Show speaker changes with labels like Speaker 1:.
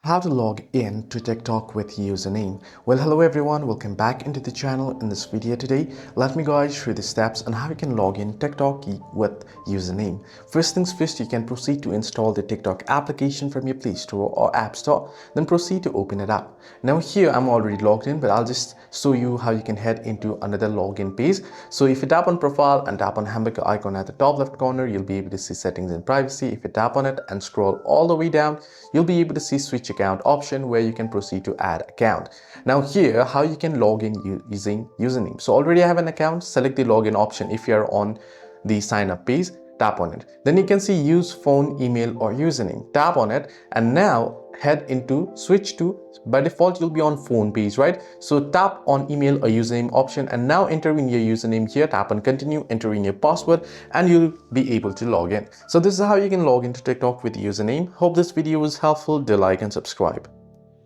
Speaker 1: How to log in to TikTok with username. Well, hello everyone, welcome back into the channel. In this video today, let me guide you through the steps on how you can log in TikTok with username. First things first, you can proceed to install the TikTok application from your Play Store or App Store, then proceed to open it up. Now here I'm already logged in, but I'll just show you how you can head into another login page. So if you tap on profile and tap on hamburger icon at the top left corner, you'll be able to see settings and privacy. If you tap on it and scroll all the way down, you'll be able to see switch account option where you can proceed to add account. Now here, how you can log in using username. So already I have an account, select the login option. If you're on the sign up page, tap on it. Then you can see use phone, email or username. Tap on it and now head into switch to, by default you'll be on phone page, right? So tap on email or username option and now enter in your username here, tap on continue, enter in your password and you'll be able to log in. So this is how you can log into TikTok with username. Hope this video was helpful. Do like and subscribe.